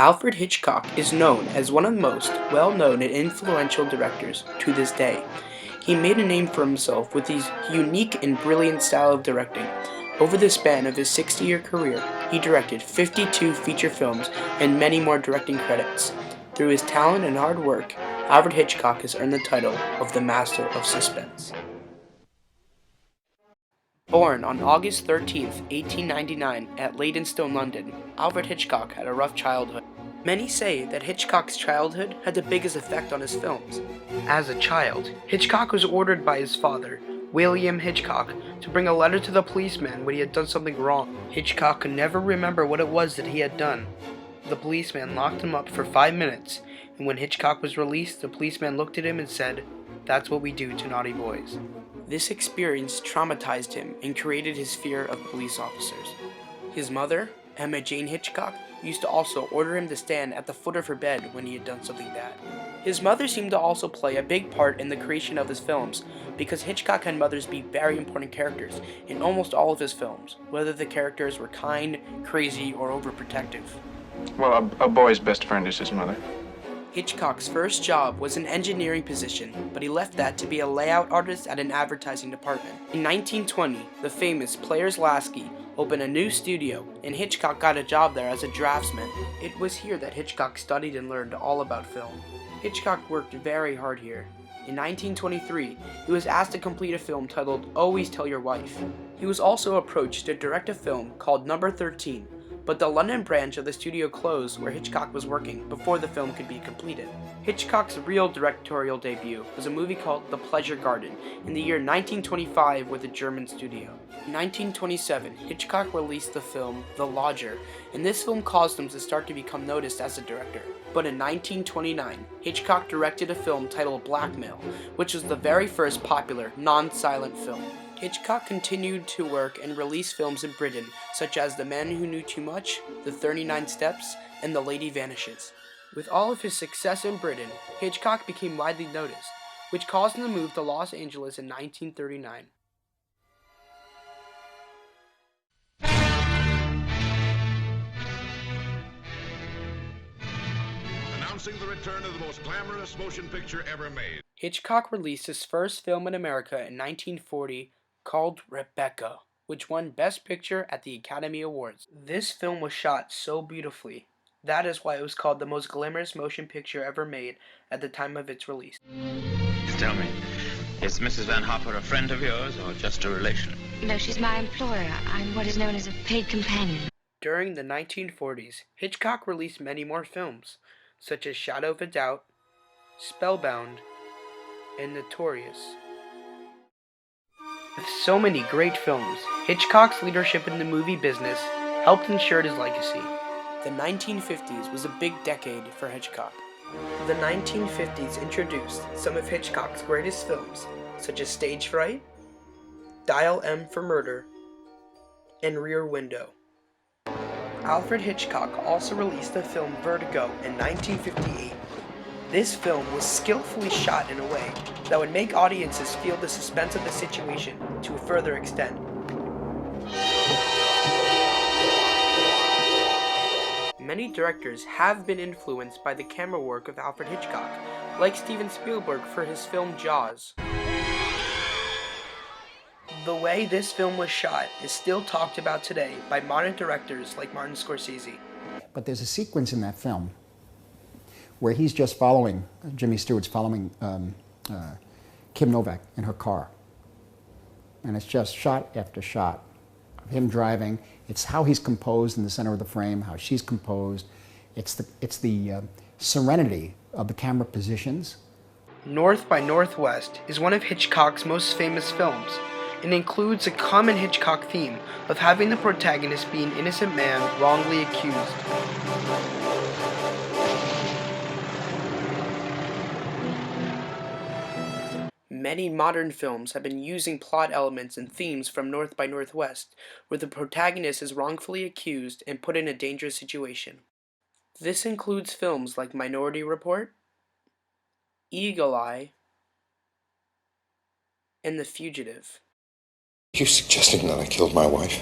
Alfred Hitchcock is known as one of the most well-known and influential directors to this day. He made a name for himself with his unique and brilliant style of directing. Over the span of his 60-year career, he directed 52 feature films and many more directing credits. Through his talent and hard work, Alfred Hitchcock has earned the title of the Master of Suspense. Born on August 13, 1899 at Leytonstone, London, Alfred Hitchcock had a rough childhood. Many say that Hitchcock's childhood had the biggest effect on his films. As a child, Hitchcock was ordered by his father, William Hitchcock, to bring a letter to the policeman when he had done something wrong. Hitchcock could never remember what it was that he had done. The policeman locked him up for 5 minutes, and when Hitchcock was released, the policeman looked at him and said, "That's what we do to naughty boys." This experience traumatized him and created his fear of police officers. His mother, Emma Jane Hitchcock, used to also order him to stand at the foot of her bed when he had done something bad. His mother seemed to also play a big part in the creation of his films, because Hitchcock had mothers be very important characters in almost all of his films, whether the characters were kind, crazy, or overprotective. Well, a boy's best friend is his mother. Hitchcock's first job was an engineering position, but he left that to be a layout artist at an advertising department. In 1920, the famous Players Lasky opened a new studio, and Hitchcock got a job there as a draftsman. It was here that Hitchcock studied and learned all about film. Hitchcock worked very hard here. In 1923, he was asked to complete a film titled Always Tell Your Wife. He was also approached to direct a film called Number 13, but the London branch of the studio closed where Hitchcock was working before the film could be completed. Hitchcock's real directorial debut was a movie called The Pleasure Garden in the year 1925 with a German studio. In 1927, Hitchcock released the film The Lodger, and this film caused him to start to become noticed as a director. But in 1929, Hitchcock directed a film titled Blackmail, which was the very first popular, non-silent film. Hitchcock continued to work and release films in Britain, such as The Man Who Knew Too Much, The 39 Steps, and The Lady Vanishes. With all of his success in Britain, Hitchcock became widely noticed, which caused him to move to Los Angeles in 1939. Announcing the return of the most glamorous motion picture ever made. Hitchcock released his first film in America in 1940, called Rebecca, which won Best Picture at the Academy Awards. This film was shot so beautifully. That is why it was called the most glamorous motion picture ever made at the time of its release. Tell me, is Mrs. Van Hopper a friend of yours or just a relation? No, she's my employer. I'm what is known as a paid companion. During the 1940s, Hitchcock released many more films, such as Shadow of a Doubt, Spellbound, and Notorious. With so many great films, Hitchcock's leadership in the movie business helped ensure his legacy. The 1950s was a big decade for Hitchcock. The 1950s introduced some of Hitchcock's greatest films, such as Stage Fright, Dial M for Murder, and Rear Window. Alfred Hitchcock also released the film Vertigo in 1958. This film was skillfully shot in a way that would make audiences feel the suspense of the situation to a further extent. Many directors have been influenced by the camera work of Alfred Hitchcock, like Steven Spielberg for his film Jaws. The way this film was shot is still talked about today by modern directors like Martin Scorsese. But there's a sequence in that film where he's just following, Jimmy Stewart's following Kim Novak in her car. And it's just shot after shot of him driving. It's how he's composed in the center of the frame, how she's composed. It's the serenity of the camera positions. North by Northwest is one of Hitchcock's most famous films, and includes a common Hitchcock theme of having the protagonist be an innocent man wrongly accused. Many modern films have been using plot elements and themes from North by Northwest, where the protagonist is wrongfully accused and put in a dangerous situation. This includes films like Minority Report, Eagle Eye, and The Fugitive. You suggesting that I killed my wife?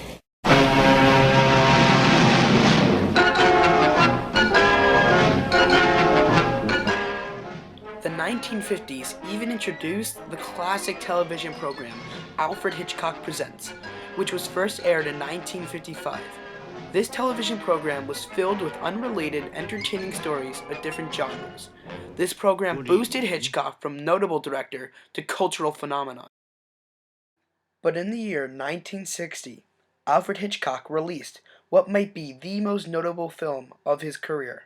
1950s even introduced the classic television program Alfred Hitchcock Presents, which was first aired in 1955. This television program was filled with unrelated, entertaining stories of different genres. This program boosted Hitchcock from notable director to cultural phenomenon. But in the year 1960, Alfred Hitchcock released what might be the most notable film of his career.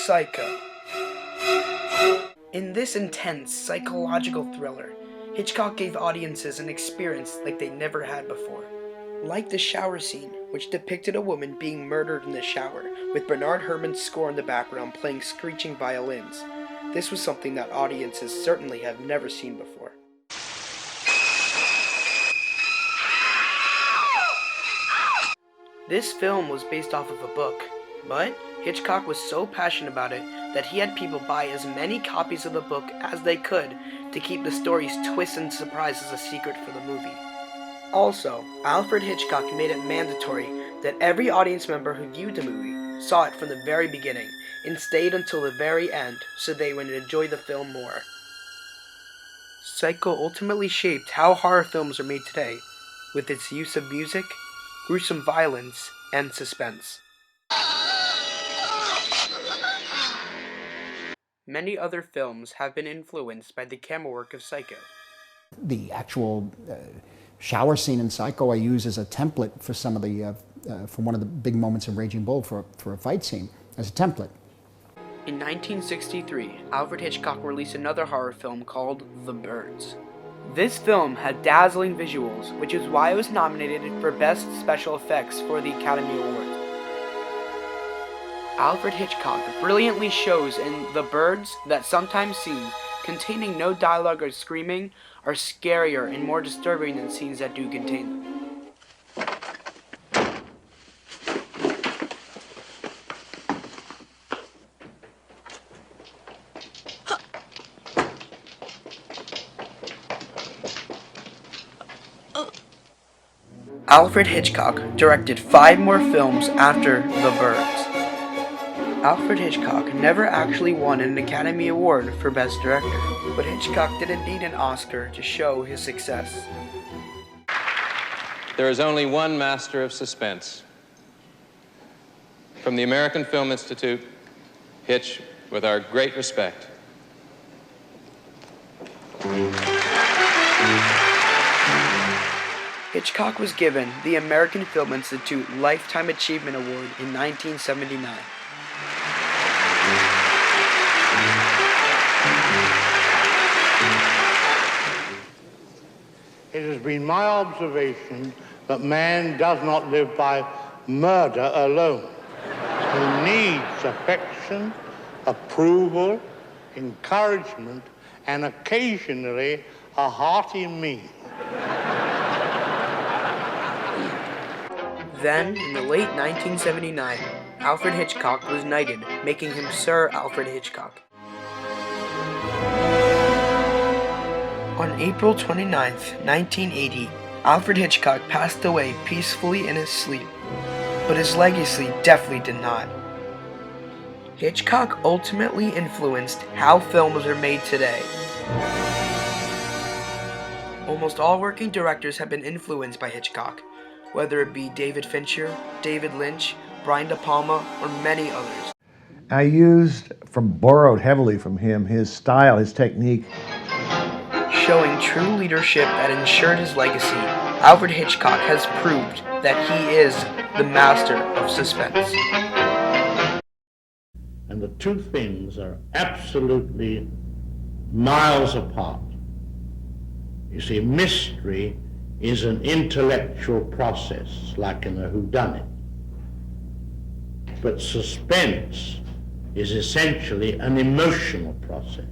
Psycho. In this intense psychological thriller, Hitchcock gave audiences an experience like they never had before. Like the shower scene, which depicted a woman being murdered in the shower, with Bernard Herrmann's score in the background playing screeching violins. This was something that audiences certainly have never seen before. This film was based off of a book, but Hitchcock was so passionate about it that he had people buy as many copies of the book as they could to keep the story's twists and surprises a secret for the movie. Also, Alfred Hitchcock made it mandatory that every audience member who viewed the movie saw it from the very beginning and stayed until the very end so they would enjoy the film more. Psycho ultimately shaped how horror films are made today, with its use of music, gruesome violence, and suspense. Many other films have been influenced by the camera work of Psycho. The actual shower scene in Psycho I use as a template for some of the, for one of the big moments in Raging Bull for a fight scene, as a template. In 1963, Alfred Hitchcock released another horror film called The Birds. This film had dazzling visuals, which is why it was nominated for Best Special Effects for the Academy Award. Alfred Hitchcock brilliantly shows in The Birds that sometimes scenes containing no dialogue or screaming are scarier and more disturbing than scenes that do contain them. Alfred Hitchcock directed 5 more films after The Birds. Alfred Hitchcock never actually won an Academy Award for Best Director, but Hitchcock didn't need an Oscar to show his success. There is only one master of suspense. From the American Film Institute, Hitch, with our great respect. Hitchcock was given the American Film Institute Lifetime Achievement Award in 1979. It has been my observation that man does not live by murder alone. He needs affection, approval, encouragement, and occasionally a hearty meal. Then, in the late 1979, Alfred Hitchcock was knighted, making him Sir Alfred Hitchcock. On April 29, 1980, Alfred Hitchcock passed away peacefully in his sleep, but his legacy definitely did not. Hitchcock ultimately influenced how films are made today. Almost all working directors have been influenced by Hitchcock, whether it be David Fincher, David Lynch, Brian De Palma, or many others. I borrowed heavily from him, his style, his technique. Showing true leadership that ensured his legacy, Alfred Hitchcock has proved that he is the master of suspense. And the two things are absolutely miles apart. You see, mystery is an intellectual process, like in a whodunit. But suspense is essentially an emotional process.